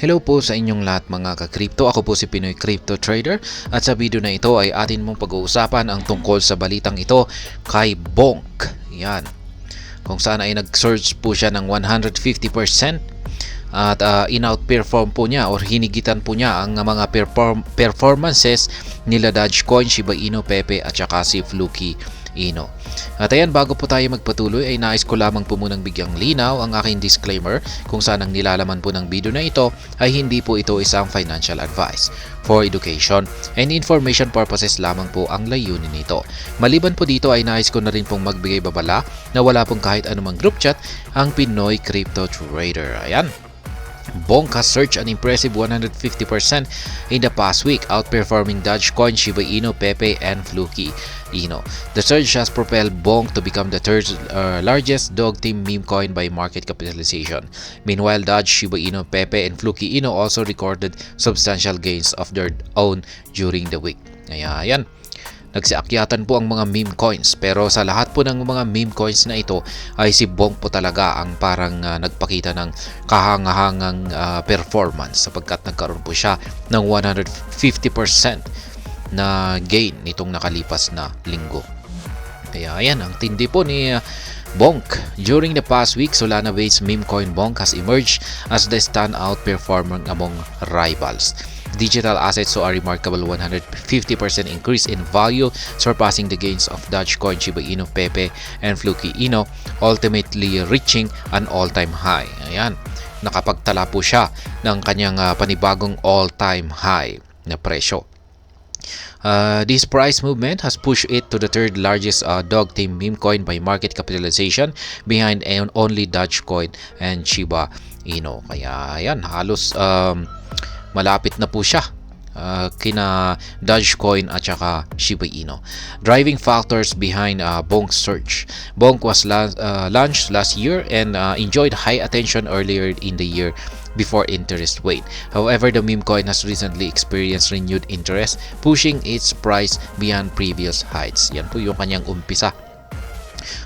Hello po sa inyong lahat mga ka-crypto. Ako po si Pinoy Crypto Trader at sa video na ito ay atin mong pag-uusapan ang tungkol sa balitang ito kay Bonk. Yan. Kung saan ay nag-surge po siya ng 150% at in-outperform po niya or hinigitan po niya ang mga performances nila Dogecoin, Shiba Inu, Pepe at saka si Fluky Ino. At ayan, bago po tayo magpatuloy ay nais ko lamang po munang bigyang linaw ang aking disclaimer kung saan ang nilalaman po ng video na ito ay hindi po ito isang financial advice. For education and information purposes lamang po ang layunin nito. Maliban po dito ay nais ko na rin pong magbigay babala na wala pong kahit anumang group chat ang Pinoy Crypto Trader. Ayan. Bonk has surged an impressive 150% in the past week, outperforming Dogecoin, Shiba Inu, Pepe, and Fluky Ino. The surge has propelled Bonk to become the third largest dog team meme coin by market capitalization. Meanwhile, Doge, Shiba Inu, Pepe, and Fluky Ino also recorded substantial gains of their own during the week. Ayan. Nagsiakyatan po ang mga meme coins, pero sa lahat po ng mga meme coins na ito ay si Bonk po talaga ang parang nagpakita ng kahangahangang performance sapagkat nagkaroon po siya ng 150% na gain nitong nakalipas na linggo. Kaya ayan, ang tindi po ni Bonk. During the past week, Solana-based meme coin Bonk has emerged as the standout performer among rivals. Digital assets saw a remarkable 150% increase in value, surpassing the gains of Dogecoin, Shiba Inu, Pepe, and Fluky Ino, ultimately reaching an all-time high. Ayan, nakapagtala po siya ng kanyang panibagong all-time high na presyo. This price movement has pushed it to the third largest dog team meme coin by market capitalization, behind only Dogecoin and Shiba Inu. Kaya ayan, halos malapit na po siya kina Dogecoin at saka Shiba Inu. Driving factors behind Bonk's surge. Bonk was launched last year and enjoyed high attention earlier in the year before interest waned. However, the meme coin has recently experienced renewed interest, pushing its price beyond previous heights. Yan po yung kanyang umpisa.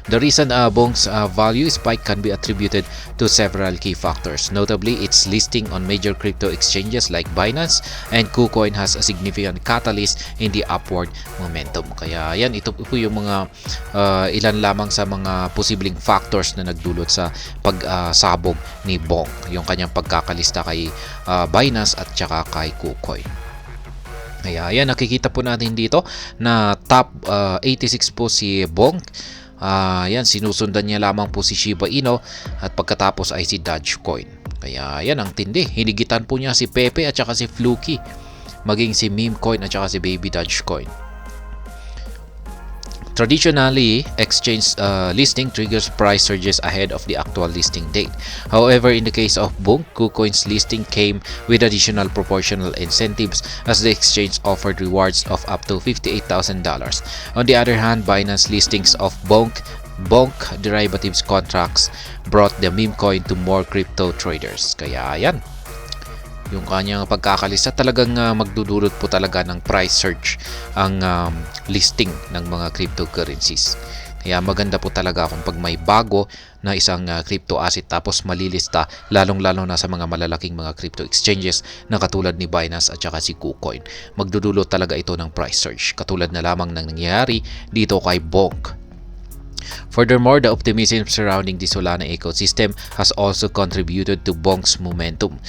The recent Bonk's value spike can be attributed to several key factors. Notably, its listing on major crypto exchanges like Binance and KuCoin has a significant catalyst in the upward momentum. Kaya yan, ito po yung mga ilan lamang sa mga posibleng factors na nagdulot sa pagsabog ni Bonk. Yung kanyang pagkakalista kay Binance at saka kay KuCoin. Kaya yan, nakikita po natin dito na top 86 po si Bonk. Yan, sinusundan niya lamang po si Shiba Inu at pagkatapos ay si Dogecoin. Kaya yan, ang tindi. Hinigitan po niya si Pepe at saka si Fluky, maging si meme coin at saka si baby Dogecoin. Traditionally, exchange listing triggers price surges ahead of the actual listing date. However, in the case of Bonk, KuCoin's listing came with additional proportional incentives as the exchange offered rewards of up to $58,000. On the other hand, Binance listings of Bonk derivatives contracts brought the meme coin to more crypto traders. Kaya yan, yung kanyang pagkakalista talagang magdudulot po talaga ng price surge ang listing ng mga cryptocurrencies. Kaya maganda po talaga kung pag may bago na isang crypto asset tapos malilista, lalong-lalo na sa mga malalaking mga crypto exchanges na katulad ni Binance at saka si KuCoin. Magdudulot talaga ito ng price surge, katulad na lamang ng nangyayari dito kay Bonk. Furthermore, the optimism surrounding the Solana ecosystem has also contributed to Bonk's momentum.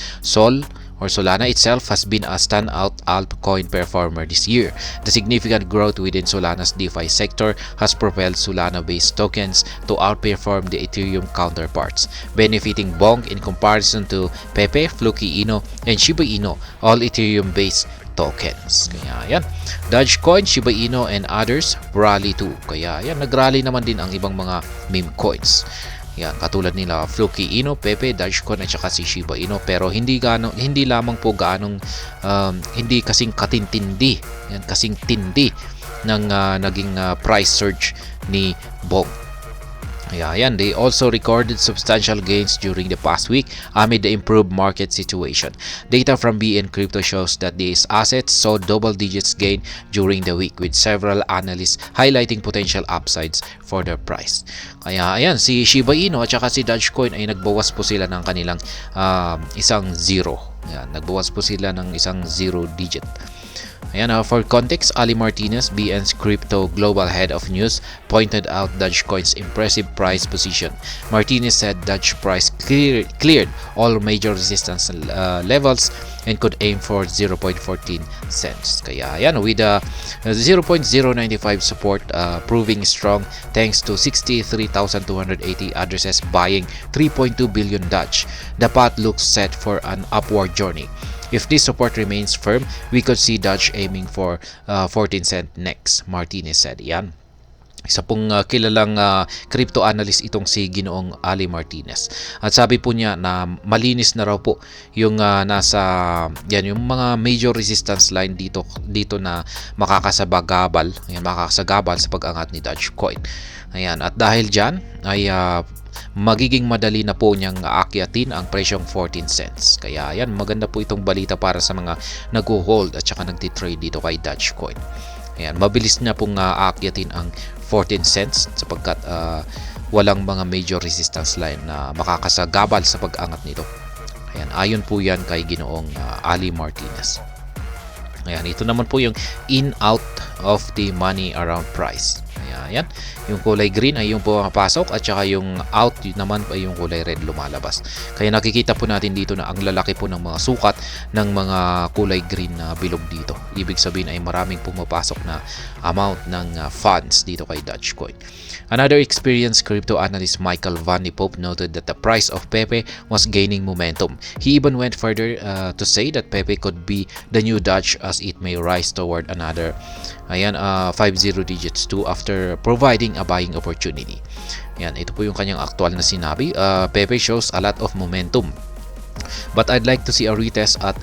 Solana itself has been a standout altcoin performer this year. The significant growth within Solana's DeFi sector has propelled Solana-based tokens to outperform the Ethereum counterparts, benefiting Bonk in comparison to Pepe, Fluky Inu, and Shiba Inu, all Ethereum-based tokens. Kaya yan, Dogecoin, Shiba Inu, and others rally too. Kaya yan, nagrally naman din ang ibang mga meme coins. Yan, katulad nila Fluky Inu, Pepe, Dogecoin at saka si Shiba Inu, pero hindi lamang po hindi kasing katintindi. Yan, kasing tindi ng naging price surge ni Bonk. Ayan, they also recorded substantial gains during the past week amid the improved market situation. Data from BN Crypto shows that these assets saw double digits gain during the week, with several analysts highlighting potential upsides for their price. Kaya ayan, si Shiba Inu at saka si Dogecoin ay nagbawas po sila ng kanilang isang zero. Ayan, nagbawas po sila ng isang 0 digit. Ayan, for context, Ali Martinez, BN's Crypto Global Head of News, pointed out Dogecoin's impressive price position. Martinez said Doge price cleared all major resistance levels and could aim for 0.14 cents. Kaya ayan, with 0.095 support proving strong thanks to 63,280 addresses buying 3.2 billion Doge. The path looks set for an upward journey. If this support remains firm, we could see Doge aiming for 14 cent next, Martinez said. Yan. Isa pong kilalang crypto analyst itong si Ginoong Ali Martinez. At sabi po niya na malinis na raw po yung yung mga major resistance line dito na makakasagabal sa pag-angat ni Dogecoin. Ayan, at dahil diyan ay magiging madali na po niyang aakyatin ang presyong 14 cents. Kaya yan, maganda po itong balita para sa mga nag-hold at saka nagtitrade dito kay Dogecoin. Ayan, mabilis na pong aakyatin ang 14 cents sapagkat walang mga major resistance line na makakasagabal sa pag-angat nito. Ayan, ayon po yan kay Ginoong Ali Martinez. Ayan, ito naman po yung in out of the money around price. Ayan, yung kulay green ay yung pumapasok at saka yung out naman ay yung kulay red lumalabas. Kaya nakikita po natin dito na ang lalaki po ng mga sukat ng mga kulay green na bilog dito. Ibig sabihin ay maraming pumapasok na amount ng funds dito kay Dogecoin. Another experienced crypto analyst Michael Van de Pope noted that the price of Pepe was gaining momentum. He even went further to say that Pepe could be the new Doge as it may rise toward another 50 digits too after providing a buying opportunity. Yan, ito po yung kanyang aktual na sinabi. Pepe shows a lot of momentum. But I'd like to see a retest at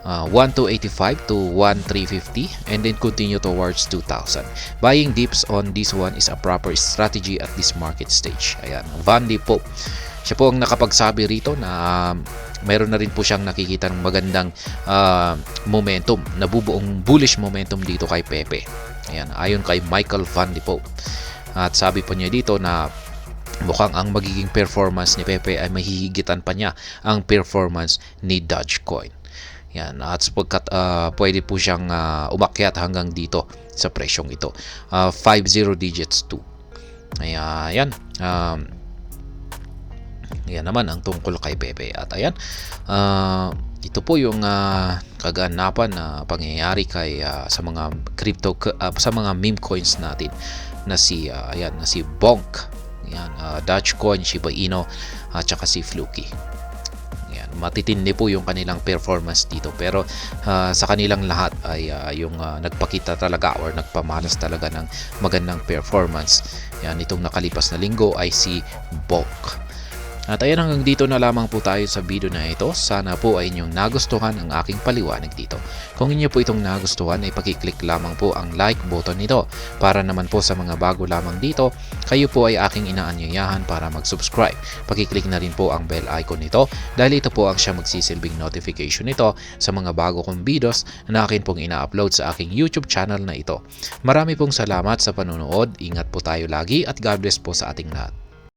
1,285 to 1,350 and then continue towards 2,000. Buying dips on this one is a proper strategy at this market stage. Ayan, Van de Pope. Siya po ang nakapagsabi rito na meron na rin po siyang nakikita ng magandang momentum, nabubuong bullish momentum dito kay Pepe. Ayan, ayon kay Michael Van de Pope. At sabi po niya dito na mukhang ang magiging performance ni Pepe ay mahihigitan pa niya ang performance ni Dogecoin. Yan, at sapagkat pwede po siyang umakyat hanggang dito sa presyong ito. 50 digits too. Ayan, yan naman ang tungkol kay Pepe. At ayan, ito po yung kaganapan na pangyayari kay sa mga crypto sa mga meme coins natin na si Bonk, yan, Dogecoin, Shiba Inu at saka si Fluky. Yan, matitindi po yung kanilang performance dito, pero sa kanilang lahat ay yung nagpakita talaga or nagpamalas talaga ng magandang performance. Yan, itong nakalipas na linggo ay si Bonk. At ayan, hanggang dito na lamang po tayo sa video na ito. Sana po ay inyong nagustuhan ang aking paliwanag dito. Kung inyo po itong nagustuhan ay pakiclick lamang po ang like button nito. Para naman po sa mga bago lamang dito, kayo po ay aking inaanyayahan para mag-subscribe. Pakiclick na rin po ang bell icon nito dahil ito po ang siya magsisilbing notification nito sa mga bago kong videos na akin pong ina-upload sa aking YouTube channel na ito. Marami pong salamat sa panonood. Ingat po tayo lagi at God bless po sa ating lahat.